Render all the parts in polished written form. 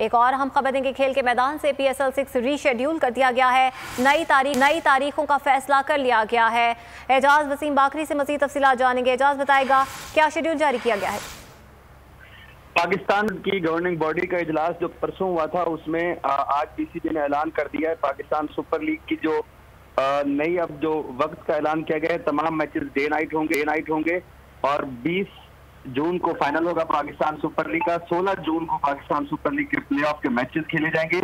एक और हम खबर देंगे, खेल के मैदान से PSL 6 रीशेड्यूल कर दिया गया है। नई तारीखों का फैसला कर लिया गया है। एजाज वसीम बाकरी से मज़ीद तफसीलात जानेंगे। एजाज बताएगा क्या शेड्यूल जारी किया गया है। पाकिस्तान की गवर्निंग बॉडी का इजलास जो परसों हुआ था उसमें आज PCB ने ऐलान कर दिया है पाकिस्तान सुपर लीग की जो नई अब जो वक्त का ऐलान किया गया है। तमाम मैचेस डे नाइट होंगे और 20 जून को फाइनल होगा पाकिस्तान सुपर लीग का। 16 जून को पाकिस्तान सुपर लीग के प्लेऑफ के मैचेस खेले जाएंगे,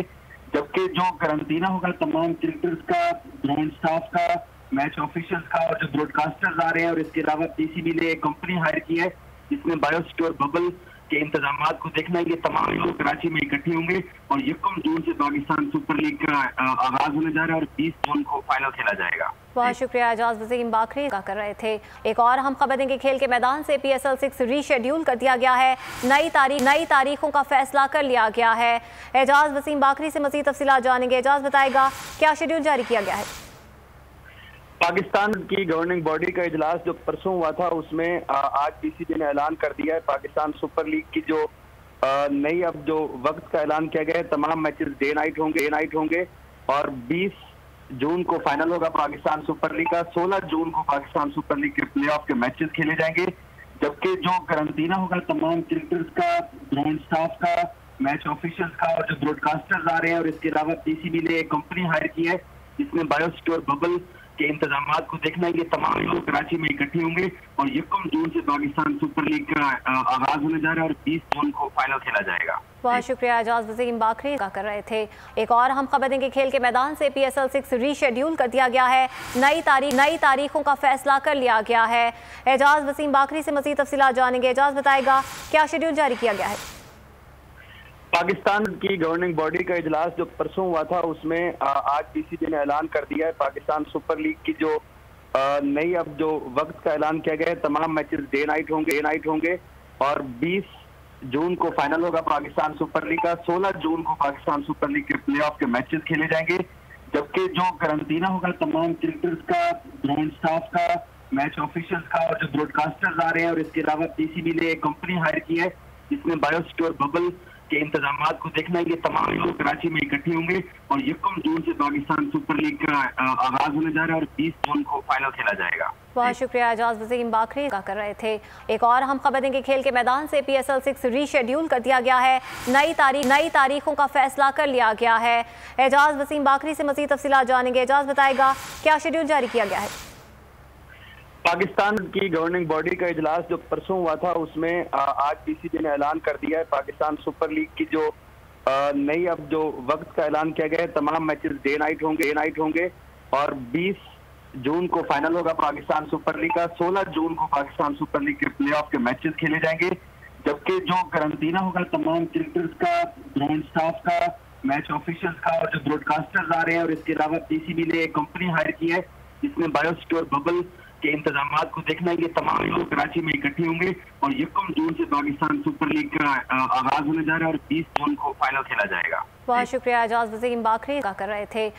जबकि जो गारंटीना होगा तमाम क्रिकेटर्स का, ग्राउंड स्टाफ का, मैच ऑफिशियल्स का और जो ब्रॉडकास्टर्स आ रहे हैं। और इसके अलावा PCB ने एक कंपनी हायर की है जिसमें बायोसिक्योर बबल के इंतजाम को देखना है। ये तमाम लोग कराची में इकट्ठे होंगे और 1 जून से पाकिस्तान सुपर लीग का आगाज होने जा रहा है और 20 जून को फाइनल खेला जाएगा। बहुत शुक्रिया, एजाज वसीम बाकरी का कर रहे थे। एक और हम खबर देंगे, खेल के मैदान से PSL 6 रीशेड्यूल कर दिया गया है। नई तारीखों का फैसला कर लिया गया है। एजाज वसीम बाकरी से मज़ीद तफसीलात जानेंगे। एजाज बताएगा क्या शेड्यूल जारी किया गया है। पाकिस्तान की गवर्निंग बॉडी का इजलास जो परसों हुआ था उसमें आज PCB ने ऐलान कर दिया है पाकिस्तान सुपर लीग की जो नई अब जो वक्त का ऐलान किया गया है। तमाम मैचेस डे नाइट होंगे और 20 जून को फाइनल होगा पाकिस्तान सुपर लीग का। 16 जून को पाकिस्तान सुपर लीग के प्लेऑफ के मैचेस खेले जाएंगे, जबकि जो गारंटीना होगा तमाम क्रिकेटर्स का, ग्राउंड स्टाफ का, मैच ऑफिशियल्स का और जो ब्रॉडकास्टर्स आ रहे हैं। और इसके अलावा PCB ने एक कंपनी हायर की है जिसमें बायोसिक्योर बबल के इंतजाम को देखना है। ये तमाम लोग कराची में इकट्ठे होंगे और 1 जून से पाकिस्तान सुपर लीग का आगाज होने जा रहा है और 20 जून को फाइनल खेला जाएगा। बहुत शुक्रिया, एजाज वसीम बाकरी का कर रहे थे। एक और हम खबर देंगे, खेल के मैदान से PSL 6 रीशेड्यूल कर दिया गया है। नई तारीखों का फैसला कर लिया गया है। एजाज वसीम बाकरी से मज़ीद तफसीलात जानेंगे। एजाज बताएगा क्या शेड्यूल जारी किया गया है। पाकिस्तान की गवर्निंग बॉडी का इजलास जो परसों हुआ था उसमें आज PCB ने ऐलान कर दिया है पाकिस्तान सुपर लीग की जो नई अब जो वक्त का ऐलान किया गया है। तमाम मैचेस डे नाइट होंगे और 20 जून को फाइनल होगा पाकिस्तान सुपर लीग का। 16 जून को पाकिस्तान सुपर लीग के प्लेऑफ के मैचेस खेले जाएंगे, जबकि जो गारंटीना होगा तमाम क्रिकेटर्स का, ग्राउंड स्टाफ का, मैच ऑफिशियल्स का और जो ब्रॉडकास्टर्स आ रहे हैं। और इसके अलावा PCB ने एक कंपनी हायर की है जिसमें बायोसिक्योर बबल के इंतजाम को देखना है। ये तमाम लोग कराची में इकट्ठे होंगे और 1 जून से पाकिस्तान सुपर लीग का आगाज होने जा रहा है और 20 जून को फाइनल खेला जाएगा। बहुत शुक्रिया, एजाज वसीम बाकरी का कर रहे थे। एक और हम खबर देंगे, खेल के मैदान से PSL 6 रीशेड्यूल कर दिया गया है। नई तारीखों का फैसला कर लिया गया है। एजाज वसीम बाकरी से मज़ीद तफसीलात जानेंगे। एजाज बताएगा क्या शेड्यूल जारी किया गया है। पाकिस्तान की गवर्निंग बॉडी का इजलास जो परसों हुआ था उसमें आज PCB ने ऐलान कर दिया है पाकिस्तान सुपर लीग की जो नई अब जो वक्त का ऐलान किया गया है। तमाम मैचेस डे नाइट होंगे और 20 जून को फाइनल होगा पाकिस्तान सुपर लीग का। 16 जून को पाकिस्तान सुपर लीग के प्लेऑफ के मैचेस खेले जाएंगे, जबकि जो गारंटीना होगा तमाम क्रिकेटर्स का, ग्राउंड स्टाफ का, मैच ऑफिशियल्स का और जो ब्रॉडकास्टर्स आ रहे हैं। और इसके अलावा PCB ने एक कंपनी हायर की है जिसमें बायोसिक्योर बबल के इंतजाम को देखना है। ये तमाम लोग कराची में इकट्ठे होंगे और 1 जून से पाकिस्तान सुपर लीग का आगाज होने जा रहा है और 20 जून को फाइनल खेला जाएगा। बहुत शुक्रिया, एजाज वसीम बाकरी का कर रहे थे।